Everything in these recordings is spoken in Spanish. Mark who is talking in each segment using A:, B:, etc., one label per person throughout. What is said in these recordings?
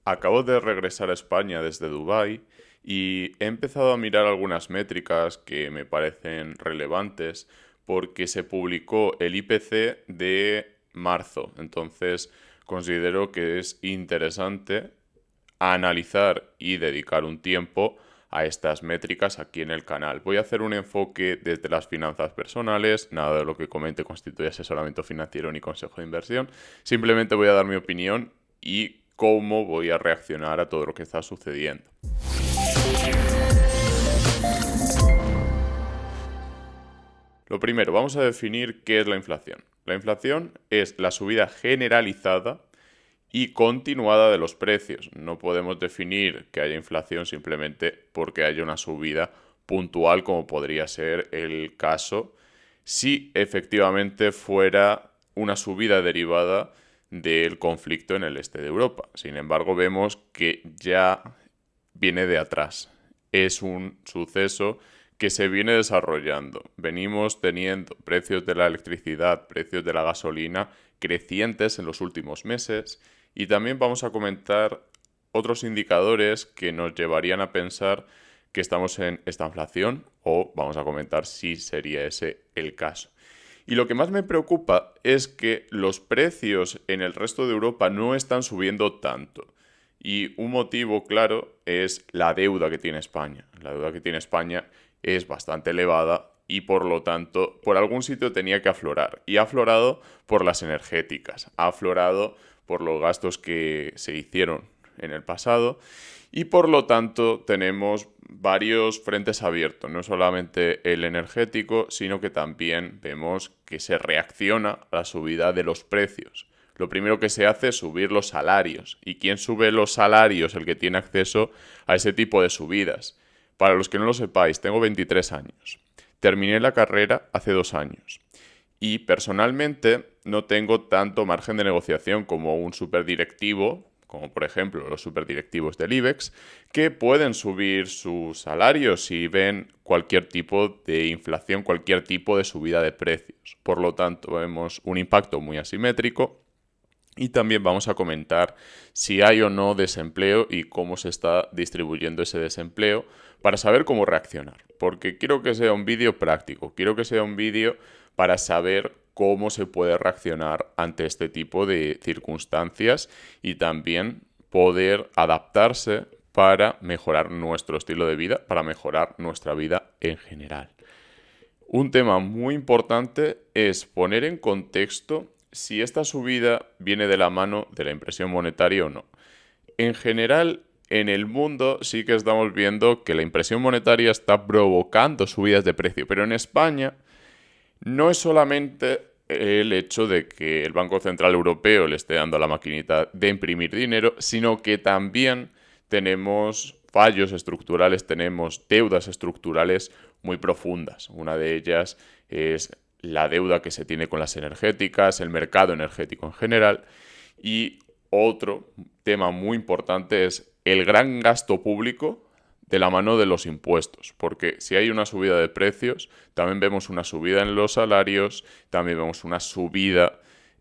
A: Acabo de regresar a España desde Dubái y he empezado a mirar algunas métricas que me parecen relevantes porque se publicó el IPC de marzo. Entonces considero que es interesante analizar y dedicar un tiempo a estas métricas aquí en el canal. Voy a hacer un enfoque desde las finanzas personales, nada de lo que comente constituye asesoramiento financiero ni consejo de inversión, simplemente voy a dar mi opinión y cómo voy a reaccionar a todo lo que está sucediendo. Lo primero, vamos a definir qué es la inflación. La inflación es la subida generalizada y continuada de los precios. No podemos definir que haya inflación simplemente porque haya una subida puntual, como podría ser el caso si efectivamente fuera una subida derivada del conflicto en el este de Europa. Sin embargo, vemos que ya viene de atrás. Es un suceso que se viene desarrollando. Venimos teniendo precios de la electricidad, precios de la gasolina crecientes en los últimos meses y también vamos a comentar otros indicadores que nos llevarían a pensar que estamos en estanflación o vamos a comentar si sería ese el caso. Y lo que más me preocupa es que los precios en el resto de Europa no están subiendo tanto. Y un motivo claro es la deuda que tiene España. La deuda que tiene España es bastante elevada y por lo tanto por algún sitio tenía que aflorar. Y ha aflorado por las energéticas, ha aflorado por los gastos que se hicieron en el pasado y por lo tanto tenemos varios frentes abiertos, no solamente el energético, sino que también vemos que se reacciona a la subida de los precios. Lo primero que se hace es subir los salarios. ¿Y quién sube los salarios? El que tiene acceso a ese tipo de subidas. Para los que no lo sepáis, tengo 23 años. Terminé la carrera hace 2 años. Y personalmente no tengo tanto margen de negociación como un superdirectivo, como por ejemplo los superdirectivos del IBEX, que pueden subir sus salarios si ven cualquier tipo de inflación, cualquier tipo de subida de precios. Por lo tanto, vemos un impacto muy asimétrico. Y también vamos a comentar si hay o no desempleo y cómo se está distribuyendo ese desempleo para saber cómo reaccionar. Porque quiero que sea un vídeo práctico, quiero que sea un vídeo para saber cómo se puede reaccionar ante este tipo de circunstancias y también poder adaptarse para mejorar nuestro estilo de vida, para mejorar nuestra vida en general. Un tema muy importante es poner en contexto si esta subida viene de la mano de la impresión monetaria o no. En general, en el mundo sí que estamos viendo que la impresión monetaria está provocando subidas de precio, pero en España no es solamente el hecho de que el Banco Central Europeo le esté dando a la maquinita de imprimir dinero, sino que también tenemos fallos estructurales, tenemos deudas estructurales muy profundas. Una de ellas es la deuda que se tiene con las energéticas, el mercado energético en general. Y otro tema muy importante es el gran gasto público de la mano de los impuestos, porque si hay una subida de precios, también vemos una subida en los salarios, también vemos una subida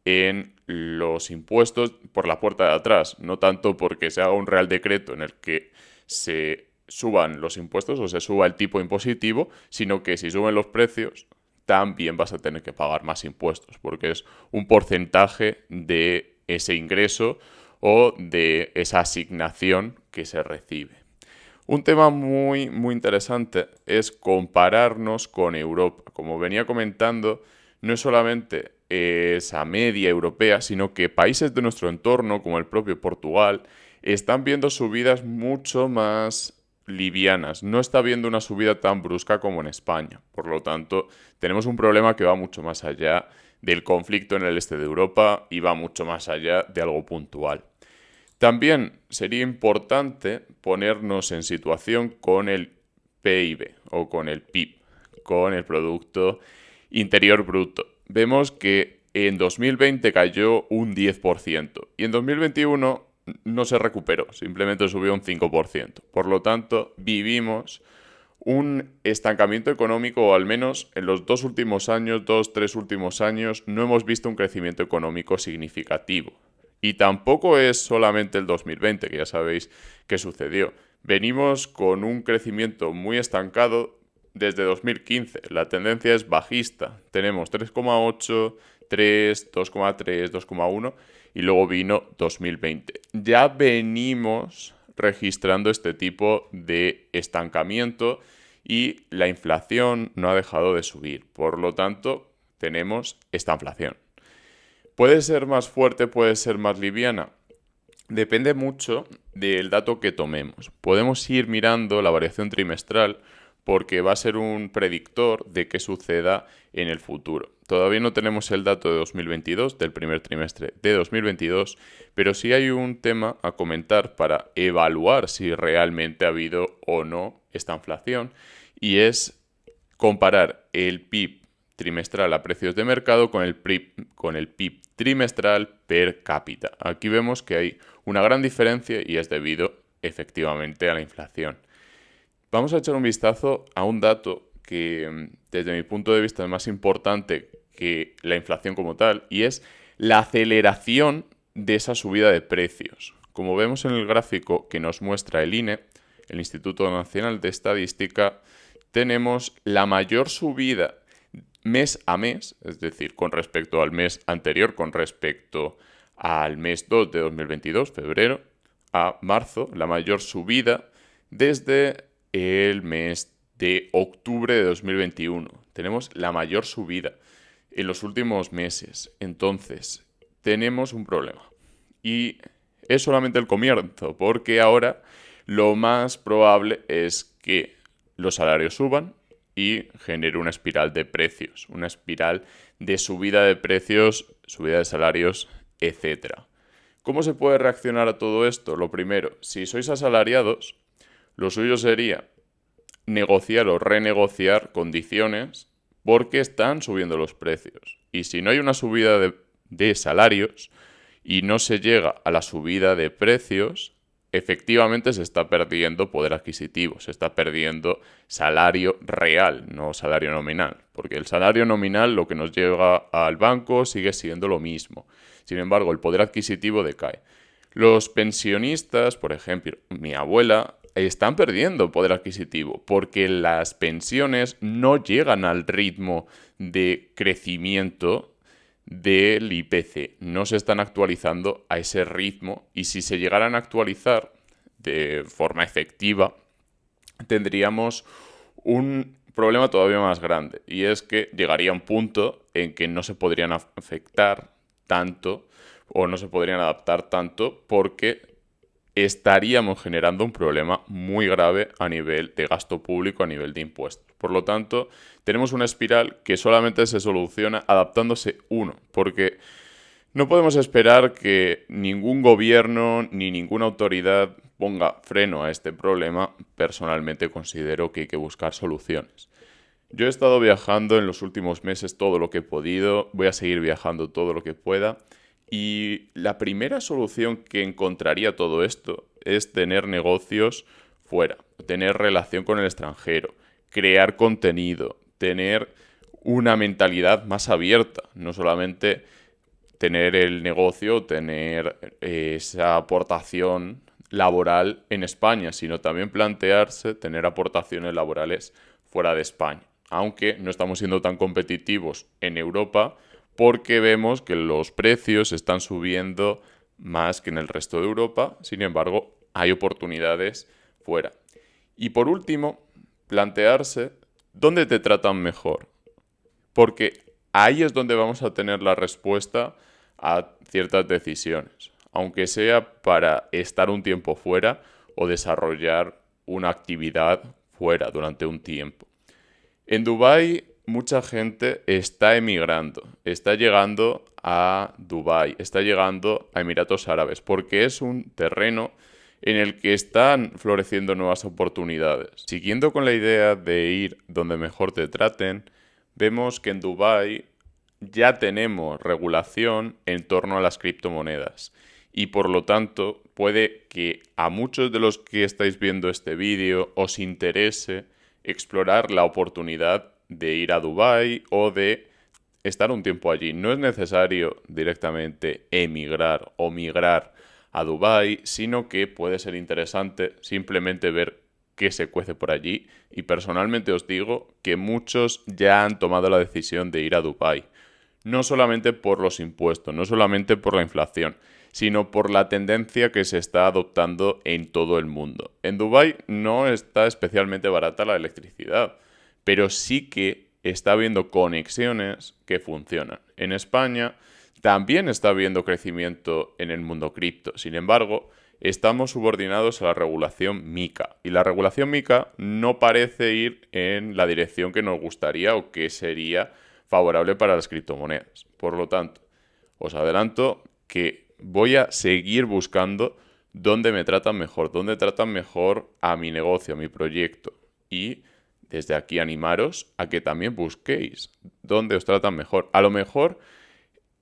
A: en los impuestos por la puerta de atrás, no tanto porque se haga un real decreto en el que se suban los impuestos o se suba el tipo impositivo, sino que si suben los precios, también vas a tener que pagar más impuestos, porque es un porcentaje de ese ingreso o de esa asignación que se recibe. Un tema muy, muy interesante es compararnos con Europa. Como venía comentando, no es solamente esa media europea, sino que países de nuestro entorno, como el propio Portugal, están viendo subidas mucho más livianas. No está viendo una subida tan brusca como en España. Por lo tanto, tenemos un problema que va mucho más allá del conflicto en el este de Europa y va mucho más allá de algo puntual. También sería importante ponernos en situación con el PIB o con el PIB, con el Producto Interior Bruto. Vemos que en 2020 cayó un 10% y en 2021 no se recuperó, simplemente subió un 5%. Por lo tanto, vivimos un estancamiento económico, o al menos en los 2 últimos años, 2, 3 últimos años, no hemos visto un crecimiento económico significativo. Y tampoco es solamente el 2020, que ya sabéis qué sucedió. Venimos con un crecimiento muy estancado desde 2015. La tendencia es bajista. Tenemos 3,8, 3, 2,3, 2,1 y luego vino 2020. Ya venimos registrando este tipo de estancamiento y la inflación no ha dejado de subir. Por lo tanto, tenemos esta inflación. ¿Puede ser más fuerte, puede ser más liviana? Depende mucho del dato que tomemos. Podemos ir mirando la variación trimestral porque va a ser un predictor de qué suceda en el futuro. Todavía no tenemos el dato de 2022, del primer trimestre de 2022, pero sí hay un tema a comentar para evaluar si realmente ha habido o no esta inflación, y es comparar el PIB trimestral a precios de mercado con el PIB trimestral per cápita. Aquí vemos que hay una gran diferencia y es debido efectivamente a la inflación. Vamos a echar un vistazo a un dato que desde mi punto de vista es más importante que la inflación como tal, y es la aceleración de esa subida de precios. Como vemos en el gráfico que nos muestra el INE, el Instituto Nacional de Estadística, tenemos la mayor subida mes a mes, es decir, con respecto al mes anterior, con respecto al mes 2 de 2022, febrero, a marzo, la mayor subida desde el mes de octubre de 2021. Tenemos la mayor subida en los últimos meses. Entonces, tenemos un problema. Y es solamente el comienzo, porque ahora lo más probable es que los salarios suban y genere una espiral de precios, una espiral de subida de precios, subida de salarios, etc. ¿Cómo se puede reaccionar a todo esto? Lo primero, si sois asalariados, lo suyo sería negociar o renegociar condiciones porque están subiendo los precios. Y si no hay una subida de salarios y no se llega a la subida de precios, efectivamente se está perdiendo poder adquisitivo, se está perdiendo salario real, no salario nominal, porque el salario nominal, lo que nos llega al banco, sigue siendo lo mismo. Sin embargo, el poder adquisitivo decae. Los pensionistas, por ejemplo, mi abuela, están perdiendo poder adquisitivo porque las pensiones no llegan al ritmo de crecimiento del IPC, no se están actualizando a ese ritmo, y si se llegaran a actualizar de forma efectiva, tendríamos un problema todavía más grande, y es que llegaría un punto en que no se podrían afectar tanto o no se podrían adaptar tanto porque estaríamos generando un problema muy grave a nivel de gasto público, a nivel de impuestos. Por lo tanto, tenemos una espiral que solamente se soluciona adaptándose uno, porque no podemos esperar que ningún gobierno ni ninguna autoridad ponga freno a este problema. Personalmente considero que hay que buscar soluciones. Yo he estado viajando en los últimos meses todo lo que he podido, voy a seguir viajando todo lo que pueda, y la primera solución que encontraría a todo esto es tener negocios fuera, tener relación con el extranjero, crear contenido, tener una mentalidad más abierta, no solamente tener el negocio, tener esa aportación laboral en España, sino también plantearse tener aportaciones laborales fuera de España. Aunque no estamos siendo tan competitivos en Europa porque vemos que los precios están subiendo más que en el resto de Europa, sin embargo, hay oportunidades fuera. Y por último, plantearse dónde te tratan mejor, porque ahí es donde vamos a tener la respuesta a ciertas decisiones, aunque sea para estar un tiempo fuera o desarrollar una actividad fuera durante un tiempo. En Dubái mucha gente está emigrando, está llegando a Dubái, está llegando a Emiratos Árabes, porque es un terreno en el que están floreciendo nuevas oportunidades. Siguiendo con la idea de ir donde mejor te traten, vemos que en Dubái ya tenemos regulación en torno a las criptomonedas, y por lo tanto puede que a muchos de los que estáis viendo este vídeo os interese explorar la oportunidad de ir a Dubái o de estar un tiempo allí. No es necesario directamente emigrar o migrar a Dubái, sino que puede ser interesante simplemente ver qué se cuece por allí. Y personalmente os digo que muchos ya han tomado la decisión de ir a Dubái. No solamente por los impuestos, no solamente por la inflación, sino por la tendencia que se está adoptando en todo el mundo. En Dubái no está especialmente barata la electricidad, pero sí que está habiendo conexiones que funcionan. En España también está habiendo crecimiento en el mundo cripto. Sin embargo, estamos subordinados a la regulación MiCA. Y la regulación MiCA no parece ir en la dirección que nos gustaría o que sería favorable para las criptomonedas. Por lo tanto, os adelanto que voy a seguir buscando dónde me tratan mejor, dónde tratan mejor a mi negocio, a mi proyecto. Y desde aquí animaros a que también busquéis dónde os tratan mejor. A lo mejor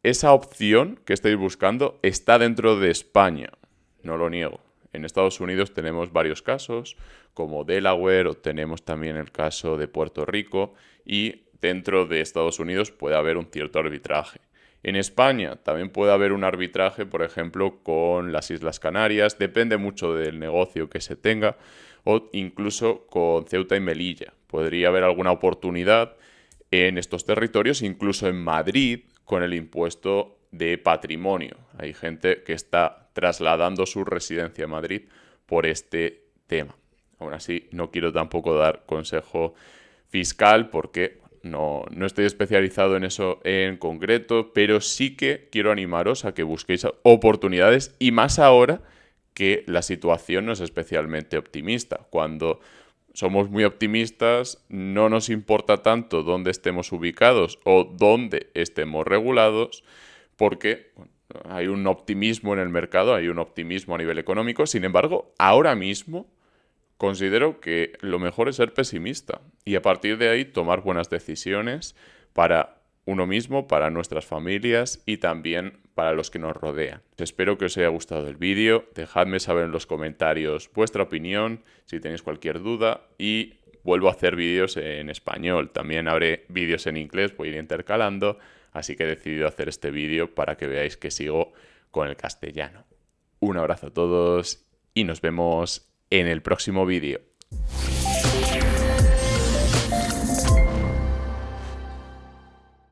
A: esa opción que estáis buscando está dentro de España, no lo niego. En Estados Unidos tenemos varios casos, como Delaware, o tenemos también el caso de Puerto Rico, y dentro de Estados Unidos puede haber un cierto arbitraje. En España también puede haber un arbitraje, por ejemplo, con las Islas Canarias, depende mucho del negocio que se tenga, o incluso con Ceuta y Melilla. Podría haber alguna oportunidad en estos territorios, incluso en Madrid, con el impuesto de patrimonio. Hay gente que está trasladando su residencia a Madrid por este tema. Aún así, no quiero tampoco dar consejo fiscal porque no estoy especializado en eso en concreto, pero sí que quiero animaros a que busquéis oportunidades, y más ahora que la situación no es especialmente optimista. Cuando somos muy optimistas, no nos importa tanto dónde estemos ubicados o dónde estemos regulados, porque hay un optimismo en el mercado, hay un optimismo a nivel económico. Sin embargo, ahora mismo considero que lo mejor es ser pesimista y a partir de ahí tomar buenas decisiones para uno mismo, para nuestras familias y también para los que nos rodean. Espero que os haya gustado el vídeo, dejadme saber en los comentarios vuestra opinión, si tenéis cualquier duda, y vuelvo a hacer vídeos en español. También haré vídeos en inglés, voy a ir intercalando, así que he decidido hacer este vídeo para que veáis que sigo con el castellano. Un abrazo a todos y nos vemos en el próximo vídeo.